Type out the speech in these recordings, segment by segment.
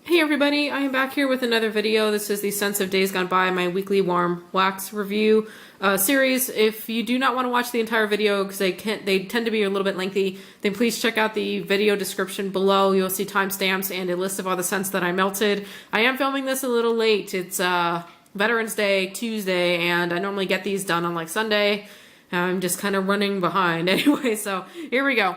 Hey everybody, I am back here with another video. This is the Scents of Days Gone By, my weekly warm wax review series. If you do not want to watch the entire video because they tend to be a little bit lengthy, then please check out the video description below. You'll see timestamps and a list of all the scents that I melted. I am filming this a little late. It's Veterans Day, Tuesday, and I normally get these done on like Sunday. I'm just kind of running behind anyway, so here we go.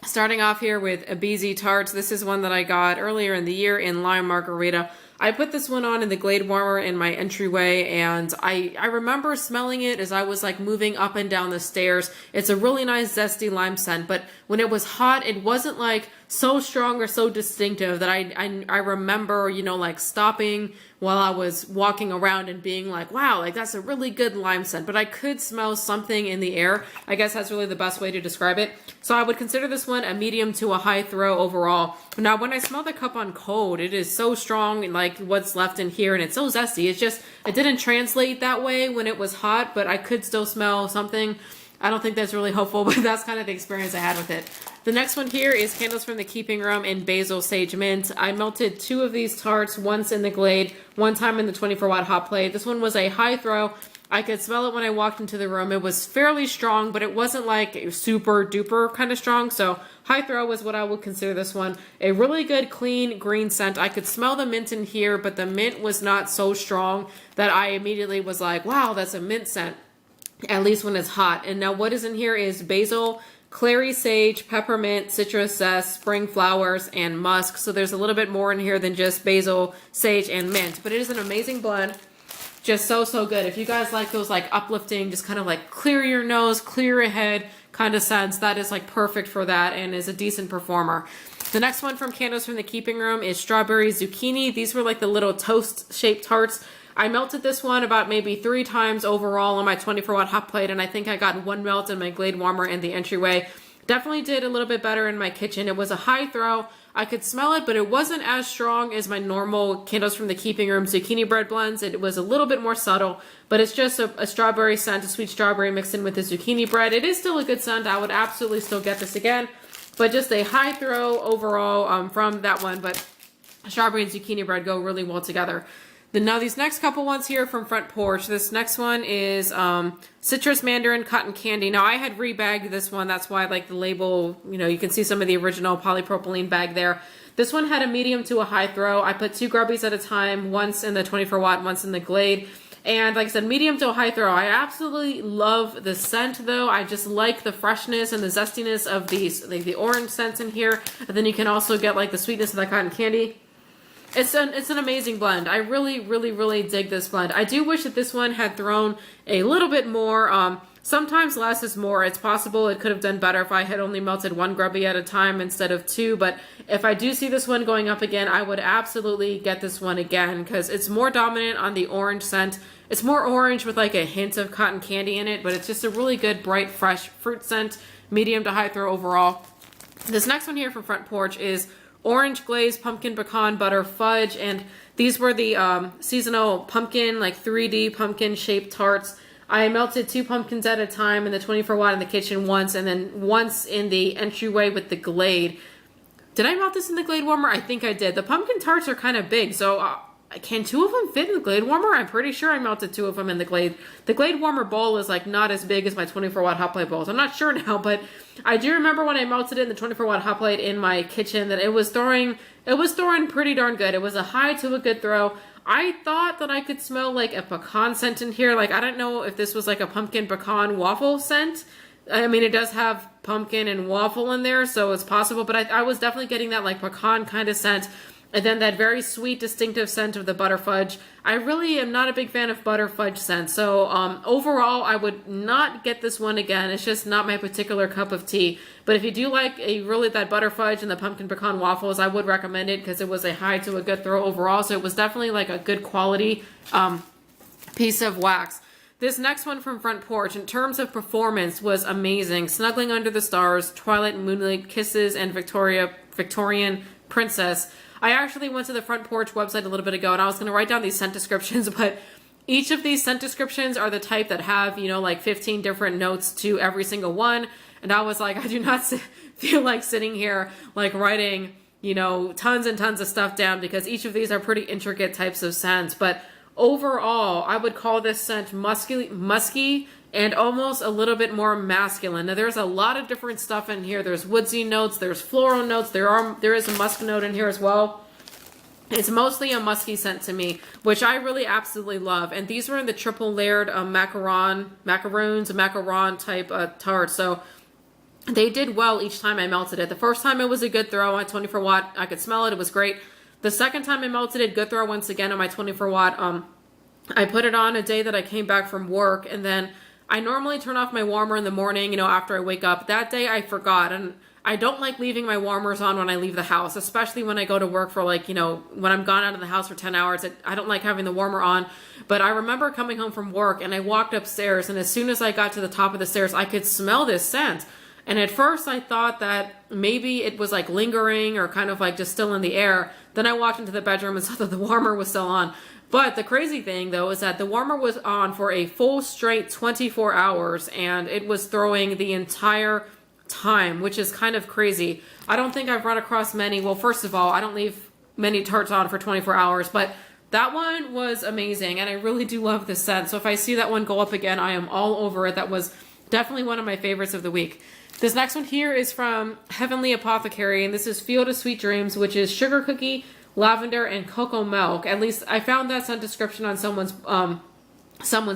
Starting off here with a Beezy Tarts. This is one that I got earlier in the year in Lime Margarita. I put this one on in the Glade warmer in my entryway, and I remember smelling it as I was like moving up and down the stairs. It's a really nice zesty lime scent, but when it was hot, it wasn't like so strong or so distinctive that I remember, you know, like stopping while I was walking around and being like, wow, like that's a really good lime scent, but I could smell something in the air. I guess that's really the best way to describe it. So I would consider this one a medium to a high throw overall. Now, when I smell the cup on cold, it is so strong and like what's left in here, and it's so zesty. It's just, it didn't translate that way when it was hot, but I could still smell something. I don't think that's really hopeful, but that's kind of the experience I had with it. The next one here is Candles from the Keeping Room in Basil Sage Mint. I melted 2 of these tarts, once in the Glade, one time in the 24-watt hot plate. This one was a high throw. I could smell it when I walked into the room. It was fairly strong, but it wasn't like super duper kind of strong. So high throw is what I would consider this one. A really good clean green scent. I could smell the mint in here, but the mint was not so strong that I immediately was like, wow, that's a mint scent. At least when it's hot. And now what is in here is basil, clary sage, peppermint, citrus zest, spring flowers, and musk. So there's a little bit more in here than just basil, sage, and mint. But it is an amazing blend. Just so good. If you guys like those like uplifting, just kind of like clear your nose, clear your head kind of scents, that is like perfect for that and is a decent performer. The next one from Candles from the Keeping Room is Strawberry Zucchini. These were like the little toast-shaped tarts. I melted this one about maybe 3 times overall on my 24-watt hot plate, and I think I got 1 melt in my Glade warmer in the entryway. Definitely did a little bit better in my kitchen. It was a high throw. I could smell it, but it wasn't as strong as my normal Candles from the Keeping Room zucchini bread blends. It was a little bit more subtle, but it's just a strawberry scent, a sweet strawberry mixed in with the zucchini bread. It is still a good scent. I would absolutely still get this again, but just a high throw overall from that one. But strawberry and zucchini bread go really well together. Now these next couple ones here from Front Porch. This next one is Citrus Mandarin Cotton Candy. Now I had rebagged this one. That's why like the label, you know, you can see some of the original polypropylene bag there. This one had a medium to a high throw. I put 2 grubbies at a time, once in the 24-watt, once in the Glade. And like I said, medium to a high throw. I absolutely love the scent though. I just like the freshness and the zestiness of these, like the orange scents in here. And then you can also get like the sweetness of that cotton candy. It's an amazing blend. I really dig this blend. I do wish that this one had thrown a little bit more. Sometimes less is more. It's possible it could have done better if I had only melted 1 grubby at a time instead of 2. But if I do see this one going up again, I would absolutely get this one again because it's more dominant on the orange scent. It's more orange with like a hint of cotton candy in it, but it's just a really good, bright, fresh fruit scent, medium to high throw overall. This next one here from Front Porch is Orange Glazed Pumpkin Pecan Butter Fudge, and these were the seasonal pumpkin, like 3D pumpkin shaped tarts. I melted 2 pumpkins at a time in the 24-watt in the kitchen once, and then once in the entryway with the Glade. Did I melt this in the Glade warmer? I think I did. The pumpkin tarts are kind of big, so can 2 of them fit in the Glade warmer? I'm pretty sure I melted 2 of them in the Glade. The Glade warmer bowl is like not as big as my 24-watt hot plate bowls. I'm not sure now, but I do remember when I melted it in the 24-watt hot plate in my kitchen that it was throwing pretty darn good. It was a high to a good throw. I thought that I could smell like a pecan scent in here. Like, I don't know if this was like a pumpkin pecan waffle scent. I mean, it does have pumpkin and waffle in there, so it's possible, but I was definitely getting that like pecan kind of scent. And then that very sweet, distinctive scent of the butter fudge. I really am not a big fan of butter fudge scent. So overall, I would not get this one again. It's just not my particular cup of tea. But if you do like that butter fudge and the pumpkin pecan waffles, I would recommend it because it was a high to a good throw overall. So it was definitely like a good quality piece of wax. This next one from Front Porch, in terms of performance, was amazing. Snuggling Under the Stars, Twilight and Moonlight Kisses, and Victorian Princess. I actually went to the Front Porch website a little bit ago and I was going to write down these scent descriptions, but each of these scent descriptions are the type that have, you know, like 15 different notes to every single one. And I was like, I do not feel like sitting here like writing, you know, tons and tons of stuff down because each of these are pretty intricate types of scents. But overall, I would call this scent musky and almost a little bit more masculine. Now, there's a lot of different stuff in here. There's woodsy notes, there's floral notes, there is a musk note in here as well. It's mostly a musky scent to me, which I really absolutely love. And these were in the triple layered macaron type tart. So they did well each time I melted it. The first time it was a good throw on 24 watt. I could smell it. It was great. The second time I melted it, good throw once again on my 24 watt. I put it on a day that I came back from work, and then I normally turn off my warmer in the morning, you know, after I wake up. That day I forgot, and I don't like leaving my warmers on when I leave the house, especially when I go to work for, like, you know, when I'm gone out of the house for 10 hours. I don't like having the warmer on. But I remember coming home from work and I walked upstairs, and as soon as I got to the top of the stairs, I could smell this scent. And at first I thought that maybe it was like lingering or kind of like just still in the air. Then I walked into the bedroom and saw that the warmer was still on. But the crazy thing, though, is that the warmer was on for a full straight 24 hours, and it was throwing the entire time, which is kind of crazy. I don't think I've run across many. Well, first of all, I don't leave many tarts on for 24 hours, but that one was amazing, and I really do love this scent. So if I see that one go up again, I am all over it. That was definitely one of my favorites of the week. This next one here is from Heavenly Apothecary, and this is Field of Sweet Dreams, which is sugar cookie, lavender, and cocoa milk. At least I found that scent description on someone's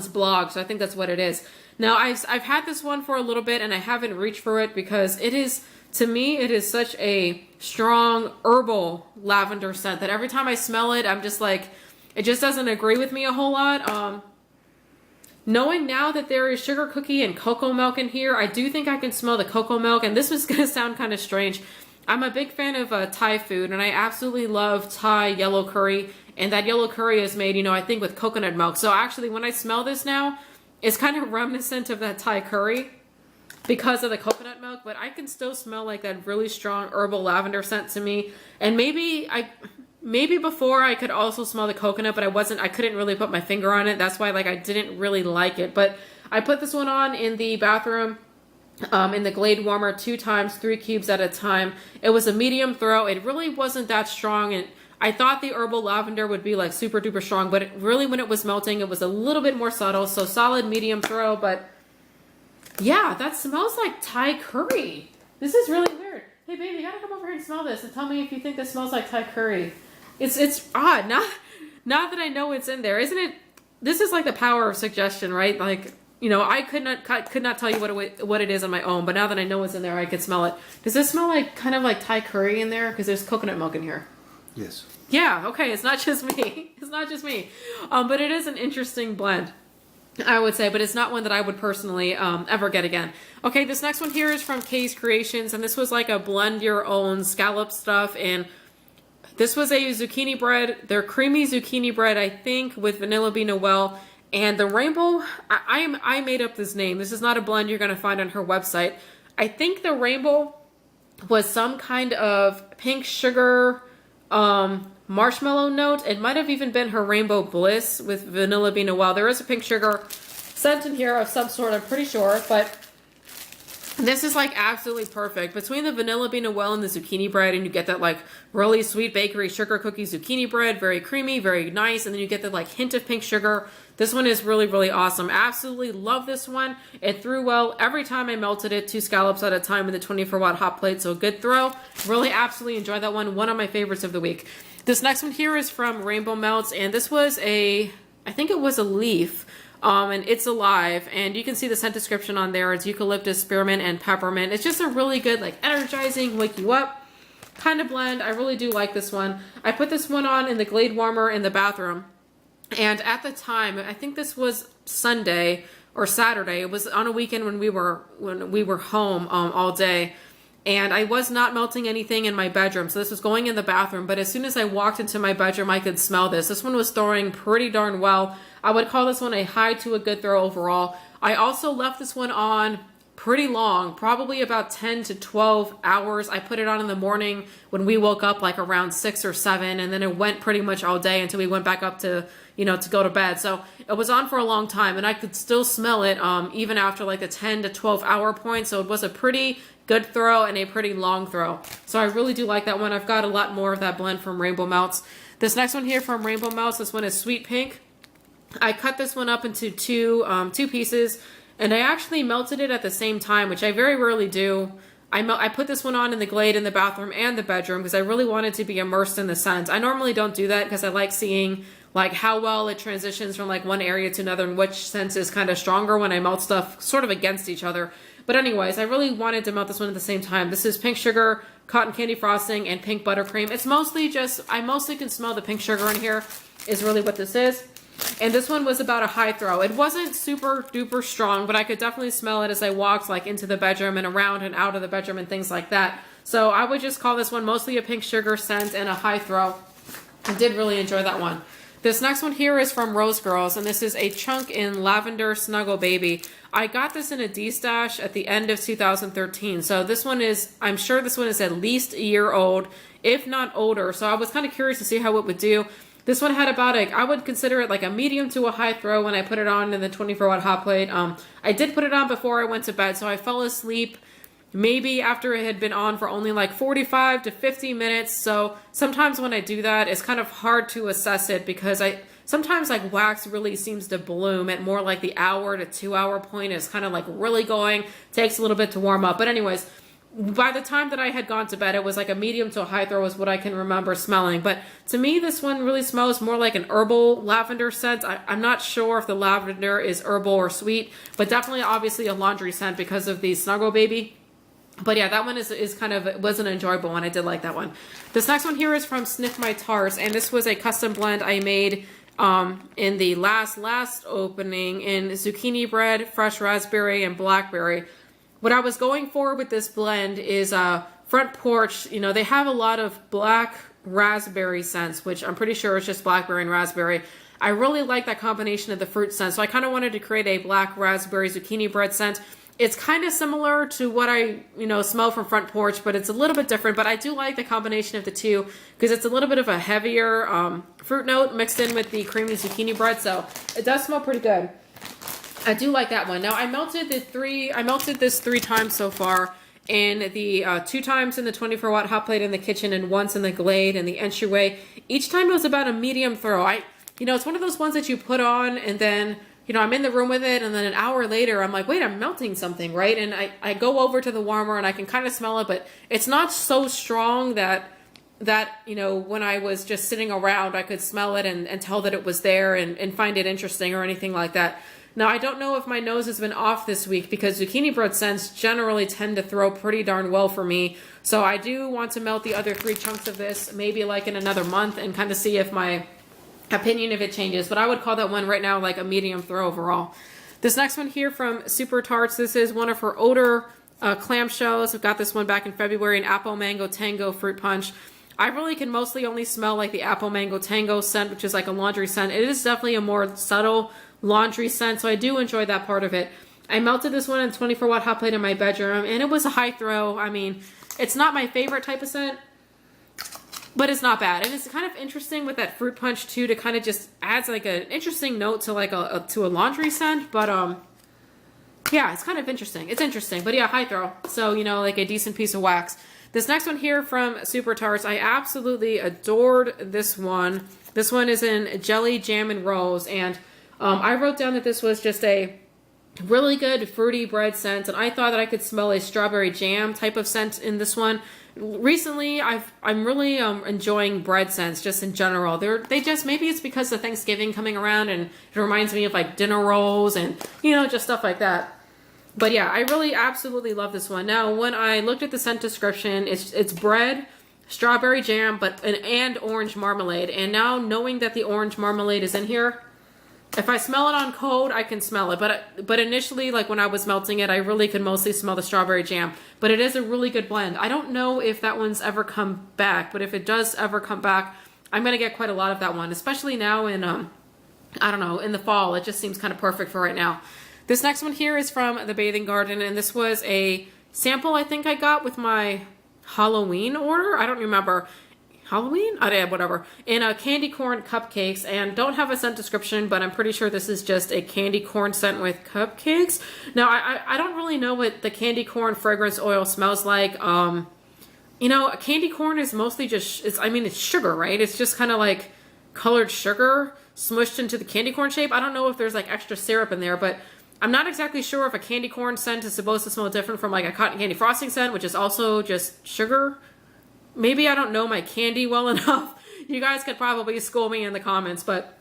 blog, so I think that's what it is. Now, I've had this one for a little bit, and I haven't reached for it because it is, to me, it is such a strong herbal lavender scent that every time I smell it, I'm just like, it just doesn't agree with me a whole lot. Knowing now that there is sugar cookie and cocoa milk in here, I do think I can smell the cocoa milk, and this was going to sound kind of strange. I'm a big fan of Thai food, and I absolutely love Thai yellow curry, and that yellow curry is made, you know, I think with coconut milk. So actually, when I smell this now, it's kind of reminiscent of that Thai curry because of the coconut milk, but I can still smell like that really strong herbal lavender scent to me. And maybe before I could also smell the coconut, but I couldn't really put my finger on it. That's why, like, I didn't really like it. But I put this one on in the bathroom, in the Glade warmer 2 times, 3 cubes at a time. It was a medium throw. It really wasn't that strong, and I thought the herbal lavender would be like super duper strong, but really when it was melting, it was a little bit more subtle. So solid medium throw, but yeah, that smells like Thai curry. This is really weird. Hey baby, you gotta come over here and smell this and tell me if you think this smells like Thai curry. It's odd. Now that I know it's in there, isn't it? This is like the power of suggestion, right? Like, you know, I could not tell you what it is on my own, but now that I know it's in there, I could smell it. Does this smell like kind of like Thai curry in there? Because there's coconut milk in here. Yes. Yeah, okay, it's not just me. It's not just me. But it is an interesting blend, I would say, but it's not one that I would personally ever get again. Okay, this next one here is from Kay's Kreations, and this was like a blend your own scallop stuff, and this was a zucchini bread. They're creamy zucchini bread, I think, with vanilla bean Noel. And the rainbow, I made up this name. This is not a blend you're going to find on her website. I think the rainbow was some kind of pink sugar marshmallow note. It might have even been her rainbow bliss with vanilla bean Noel. There is a pink sugar scent in here of some sort, I'm pretty sure, but this is like absolutely perfect. Between the vanilla bean Noel and the zucchini bread, and you get that like really sweet bakery sugar cookie zucchini bread, very creamy, very nice, and then you get the like hint of pink sugar. This one is really, really awesome. Absolutely love this one. It threw well every time I melted it, 2 scallops at a time with a 24 watt hot plate, so good throw. Really absolutely enjoyed that one. One of my favorites of the week. This next one here is from Rainbow Melts, and this was I think it was a leaf. And it's alive, and you can see the scent description on there. It's eucalyptus, spearmint, and peppermint. It's just a really good, like, energizing, wake you up kind of blend. I really do like this one. I put this one on in the Glade warmer in the bathroom, and at the time, I think this was Sunday or Saturday. It was on a weekend when we were home all day, and I was not melting anything in my bedroom, so this was going in the bathroom. But as soon as I walked into my bedroom, I could smell this. This one was throwing pretty darn well. I would call this one a high to a good throw overall. I also left this one on pretty long, probably about 10 to 12 hours. I put it on in the morning when we woke up, like around 6 or 7, and then it went pretty much all day until we went back up to, you know, to go to bed. So it was on for a long time, and I could still smell it even after like the 10 to 12 hour point. So it was a pretty good throw and a pretty long throw. So I really do like that one. I've got a lot more of that blend from Rainbow Melts. This next one here from Rainbow Melts, this one is Sweet Pink. I cut this one up into two pieces, and I actually melted it at the same time, which I very rarely do. I put this one on in the Glade in the bathroom and the bedroom because I really wanted to be immersed in the scent. I normally don't do that because I like seeing like how well it transitions from like one area to another and which scent is kind of stronger when I melt stuff sort of against each other. But anyways, I really wanted to melt this one at the same time. This is pink sugar, cotton candy frosting, and pink buttercream. It's mostly just, I mostly can smell the pink sugar in here is really what this is. And this one was about a high throw. It wasn't super duper strong, but I could definitely smell it as I walked like into the bedroom and around and out of the bedroom and things like that. So I would just call this one mostly a pink sugar scent and a high throw. I did really enjoy that one. This next one here is from Rosegirls, and this is a chunk in Lavender Snuggle Baby. I got this in a D-stash at the end of 2013. So this one is, I'm sure this one is at least a year old, if not older. So I was kind of curious to see how it would do. This one had about a, I would consider it like a medium to a high throw when I put it on in the 24-watt hot plate. I did put it on before I went to bed, so I fell asleep maybe after it had been on for only like 45 to 50 minutes. So sometimes when I do that, it's kind of hard to assess it because sometimes like wax really seems to bloom at more like the hour to 2 hour point. It's kind of like really going, takes a little bit to warm up. But anyways, by the time that I had gone to bed, it was like a medium to a high throw is what I can remember smelling. But to me, this one really smells more like an herbal lavender scent. I'm not sure if the lavender is herbal or sweet, but definitely obviously a laundry scent because of the Snuggle Baby. But yeah, that one is kind of, was an enjoyable one. I did like that one. This next one here is from Sniff My Tarts, and this was a custom blend I made in the last opening in zucchini bread, fresh raspberry, and blackberry. What I was going for with this blend is Front Porch. You know, they have a lot of black raspberry scents, which I'm pretty sure is just blackberry and raspberry. I really like that combination of the fruit scent, so I kind of wanted to create a black raspberry zucchini bread scent. It's kind of similar to what I, smell from Front Porch, but it's a little bit different. But I do like the combination of the two because it's a little bit of a heavier fruit note mixed in with the creamy zucchini bread, so it does smell pretty good. I do like that one. Now I melted this 3 times so far, and the 2 times in the 24-watt hot plate in the kitchen and once in the Glade in the entryway. Each time it was about a medium throw. It's one of those ones that you put on and then, I'm in the room with it, and then an hour later I'm like, wait, I'm melting something, right? And I go over to the warmer and I can kind of smell it, but it's not so strong that when I was just sitting around, I could smell it and tell that it was there and find it interesting or anything like that. Now, I don't know if my nose has been off this week because zucchini bread scents generally tend to throw pretty darn well for me. So I do want to melt the other 3 chunks of this maybe like in another month and kind of see if my opinion of it changes. But I would call that one right now like a medium throw overall. This next one here from Super Tarts. This is one of her older clamshells. I've got this one back in February, an Apple Mango Tango Fruit Punch. I really can mostly only smell like the Apple Mango Tango scent, which is like a laundry scent. It is definitely a more subtle laundry scent, so I do enjoy that part of it. I melted this one in a 24-watt hot plate in my bedroom, and it was a high throw. I mean, it's not my favorite type of scent, but it's not bad. And it's kind of interesting with that fruit punch too, to kind of just adds like an interesting note to like a laundry scent. But yeah, it's kind of interesting. It's interesting, but yeah, high throw. So like a decent piece of wax. This next one here from Super Tarts, I absolutely adored this one. This one is in Jelly, Jam, and Rose, and I wrote down that this was just a really good fruity bread scent, and I thought that I could smell a strawberry jam type of scent in this one. Recently, I'm really enjoying bread scents just in general. Maybe it's because of Thanksgiving coming around, and it reminds me of like dinner rolls and just stuff like that. But yeah, I really absolutely love this one. Now, when I looked at the scent description, it's bread, strawberry jam, and orange marmalade. And now knowing that the orange marmalade is in here, if I smell it on cold, I can smell it. But initially, like when I was melting it, I really could mostly smell the strawberry jam. But it is a really good blend. I don't know if that one's ever come back, but if it does ever come back, I'm going to get quite a lot of that one, especially now in, I don't know, in the fall. It just seems kind of perfect for right now. This next one here is from the Bathing Garden, and this was a sample I think I got with my Halloween order. I don't remember. Halloween? Whatever. In a candy corn cupcakes, and don't have a scent description, but I'm pretty sure this is just a candy corn scent with cupcakes. Now, I don't really know what the candy corn fragrance oil smells like. You know, candy corn is mostly just, it's sugar, right? It's just kind of like colored sugar smushed into the candy corn shape. I don't know if there's like extra syrup in there, but I'm not exactly sure if a candy corn scent is supposed to smell different from like a cotton candy frosting scent, which is also just sugar. Maybe I don't know my candy well enough. You guys could probably school me in the comments, but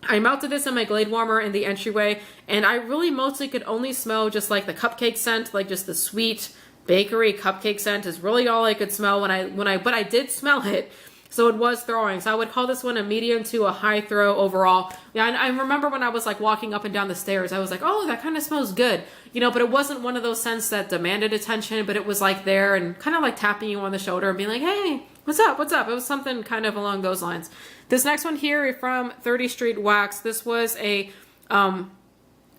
I melted this in my Glade warmer in the entryway, and I really mostly could only smell just like the cupcake scent, like just the sweet bakery cupcake scent is really all I could smell but I did smell it. So it was throwing. So I would call this one a medium to a high throw overall. Yeah, I remember when I was like walking up and down the stairs, I was like, oh, that kind of smells good. You know, but it wasn't one of those scents that demanded attention, but it was like there and kind of like tapping you on the shoulder and being like, hey, what's up? What's up? It was something kind of along those lines. This next one here is from 30 Street Wax. This was a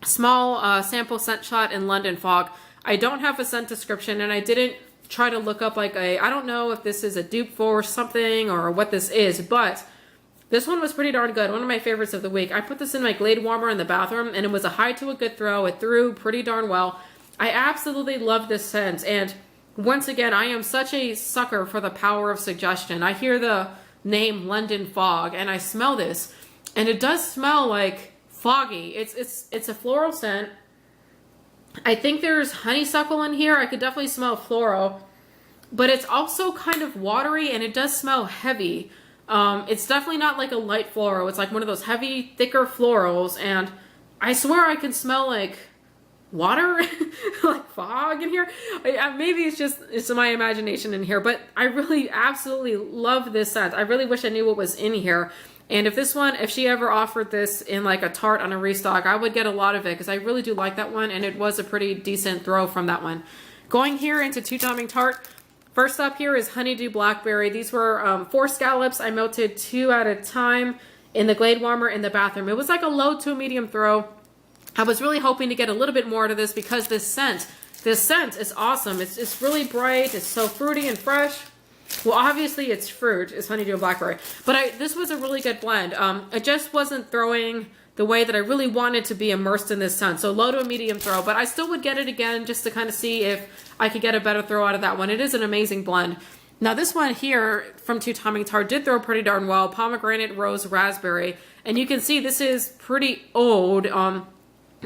small sample scent shot in London Fog. I don't have a scent description, and I didn't try to look up like I don't know if this is a dupe for something or what this is, but this one was pretty darn good. One of my favorites of the week. I put this in my Glade warmer in the bathroom, and it was a high to a good throw. It threw pretty darn well. I absolutely love this scent, and once again, I am such a sucker for the power of suggestion. I hear the name London Fog, and I smell this, and it does smell like foggy. It's a floral scent. I think there's honeysuckle in here. I could definitely smell floral, but it's also kind of watery, and it does smell heavy. It's definitely not like a light floral. It's like one of those heavy, thicker florals, and I swear I can smell like water, like fog in here. Maybe it's my imagination in here, but I really absolutely love this scent. I really wish I knew what was in here. And if she ever offered this in like a Tart on a restock, I would get a lot of it because I really do like that one, and it was a pretty decent throw from that one. Going here into two-timing Tart. First up here is Honeydew Blackberry. These were 4 scallops. I melted 2 at a time in the Glade warmer in the bathroom. It was like a low to a medium throw. I was really hoping to get a little bit more out of this because this scent is awesome. It's really bright. It's so fruity and fresh. Well, obviously it's fruit, it's honeydew and blackberry, but this was a really good blend. It just wasn't throwing the way that I really wanted to be immersed in this scent. So low to a medium throw, but I still would get it again just to kind of see if I could get a better throw out of that one. It is an amazing blend. Now this one here from Two Timing Tart did throw pretty darn well. Pomegranate, rose, raspberry, and you can see this is pretty old.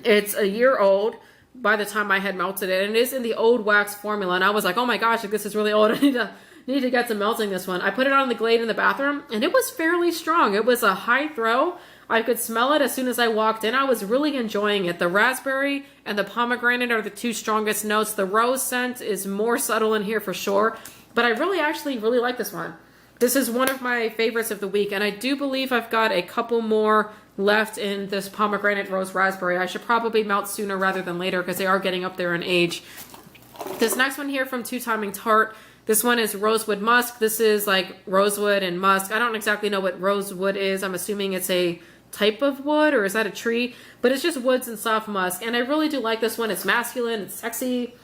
It's a year old by the time I had melted it, and it is in the old wax formula, and I was like, oh my gosh, this is really old. I need to get to melting this one. I put it on the Glade in the bathroom, and it was fairly strong. It was a high throw. I could smell it as soon as I walked in. I was really enjoying it. The raspberry and the pomegranate are the 2 strongest notes. The rose scent is more subtle in here for sure, but I actually really like this one. This is one of my favorites of the week, and I do believe I've got a couple more left in this pomegranate rose raspberry. I should probably melt sooner rather than later because they are getting up there in age. This next one here from Two Timing Tart. This one is Rosewood Musk. This is like Rosewood and Musk. I don't exactly know what Rosewood is. I'm assuming it's a type of wood, or is that a tree? But it's just woods and soft musk, and I really do like this one. It's masculine, it's sexy.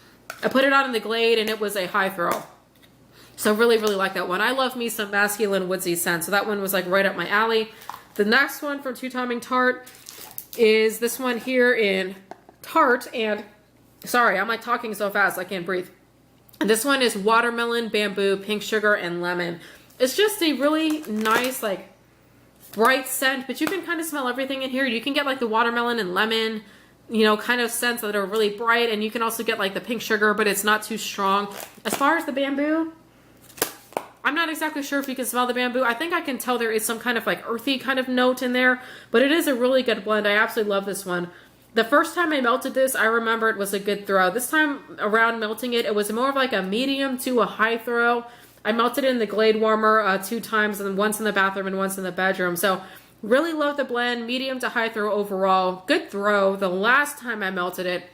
I put it on in the Glade, and it was a high throw. So really, really like that one. I love me some masculine woodsy scent, so that one was like right up my alley. The next one from Two Timing Tart is this one here in Tart, and sorry, I'm like talking so fast I can't breathe. And this one is watermelon, bamboo, pink sugar, and lemon. It's just a really nice, like, bright scent, but you can kind of smell everything in here. You can get like the watermelon and lemon, you know, kind of scents that are really bright, and you can also get like the pink sugar, but it's not too strong. As far as the bamboo, I'm not exactly sure if you can smell the bamboo. I think I can tell there is some kind of like earthy kind of note in there, but it is a really good blend. I absolutely love this one. The first time I melted this, I remember it was a good throw. This time around melting it, it was more of like a medium to a high throw. I melted it in the Glade warmer 2 times, and once in the bathroom and once in the bedroom. So really love the blend, medium to high throw overall. Good throw the last time I melted it.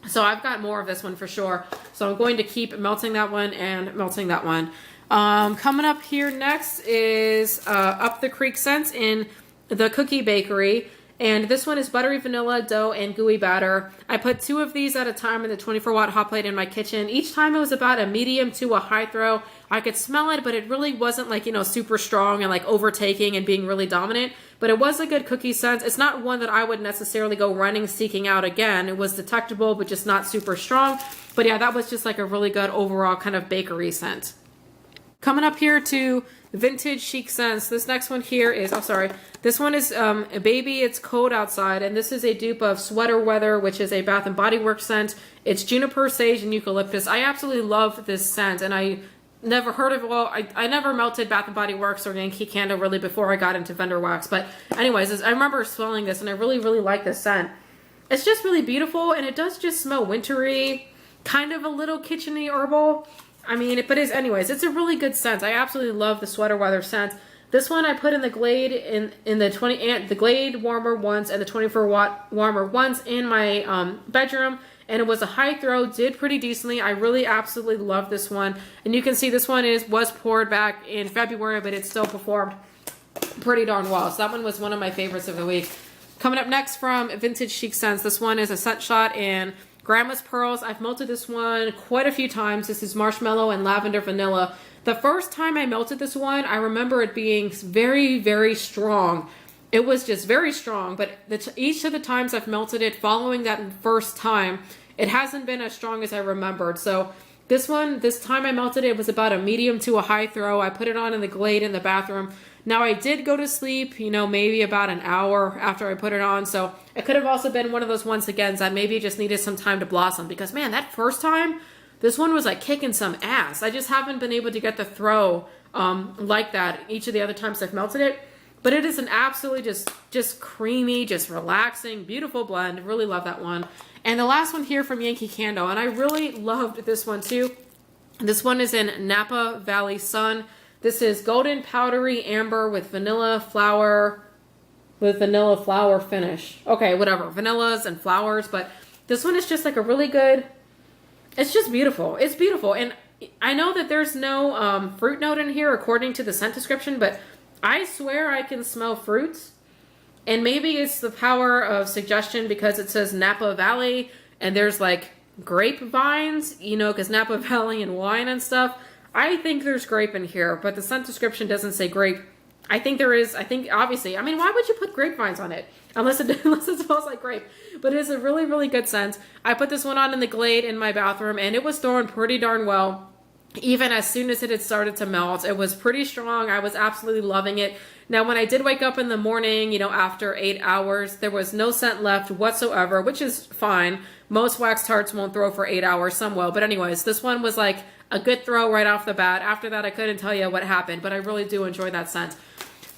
So I've got more of this one for sure. So I'm going to keep melting that one and melting that one. Coming up here next is Up the Creek Scents in the Cookie Bakery. And this one is buttery vanilla, dough, and gooey batter. I put 2 of these at a time in the 24-watt hot plate in my kitchen. Each time it was about a medium to a high throw. I could smell it, but it really wasn't like, you know, super strong and like overtaking and being really dominant. But it was a good cookie scent. It's not one that I would necessarily go running seeking out again. It was detectable, but just not super strong. But yeah, that was just like a really good overall kind of bakery scent. Coming up here to vintage chic scents. This next one here is, oh sorry, this one is Baby It's Cold Outside, and this is a dupe of Sweater Weather, which is a Bath and Body Works scent. It's juniper, sage, and eucalyptus. I absolutely love this scent, and I never heard of, well, I never melted Bath and Body Works or Yankee Candle really before I got into Vendor Wax, but anyways, I remember smelling this, and I really, really like this scent. It's just really beautiful, and it does just smell wintry, kind of a little kitcheny herbal. I mean, anyways, it's a really good scent. I absolutely love the Sweater Weather scent. This one I put in the Glade in the Glade warmer ones and the 24-watt warmer ones in my bedroom, and it was a high throw, did pretty decently. I really absolutely love this one, and you can see this one was poured back in February, but it still performed pretty darn well. So that one was one of my favorites of the week. Coming up next from Vintage Chic Scents, this one is a scent shot in Grandma's Pearls. I've melted this one quite a few times. This is Marshmallow and Lavender Vanilla. The first time I melted this one, I remember it being very, very strong. It was just very strong, but each of the times I've melted it following that first time, it hasn't been as strong as I remembered. So this time I melted it, it was about a medium to a high throw. I put it on in the Glade in the bathroom. Now I did go to sleep, you know, maybe about an hour after I put it on. So it could have also been one of those once again that maybe just needed some time to blossom, because man, that first time, this one was like kicking some ass. I just haven't been able to get the throw like that each of the other times I've melted it. But it is an absolutely just creamy, just relaxing, beautiful blend. Really love that one. And the last one here from Yankee Candle, and I really loved this one too. This one is in Napa Valley Sun. This is golden powdery amber with vanilla flower finish. Okay, whatever, vanillas and flowers, but this one is just like a really good, it's just beautiful. It's beautiful, and I know that there's no fruit note in here according to the scent description, but I swear I can smell fruits, and maybe it's the power of suggestion because it says Napa Valley, and there's like grapevines, you know, because Napa Valley and wine and stuff. I think there's grape in here, but the scent description doesn't say grape. I think there is. I think, obviously, I mean, why would you put grapevines on it? Unless it smells like grape. But it is a really, really good scent. I put this one on in the Glade in my bathroom, and it was throwing pretty darn well. Even as soon as it had started to melt, it was pretty strong. I was absolutely loving it. Now, when I did wake up in the morning, you know, after 8 hours, there was no scent left whatsoever, which is fine. Most wax tarts won't throw for 8 hours, some will. But anyways, this one was like a good throw right off the bat. After that, I couldn't tell you what happened, but I really do enjoy that scent.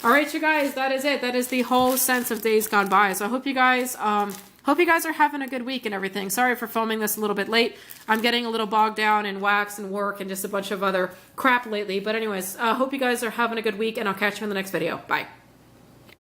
All right, you guys, that is it. That is the whole scents of Days Gone By. So I hope you guys are having a good week and everything. Sorry for filming this a little bit late. I'm getting a little bogged down in wax and work and just a bunch of other crap lately. But anyways, hope you guys are having a good week, and I'll catch you in the next video. Bye.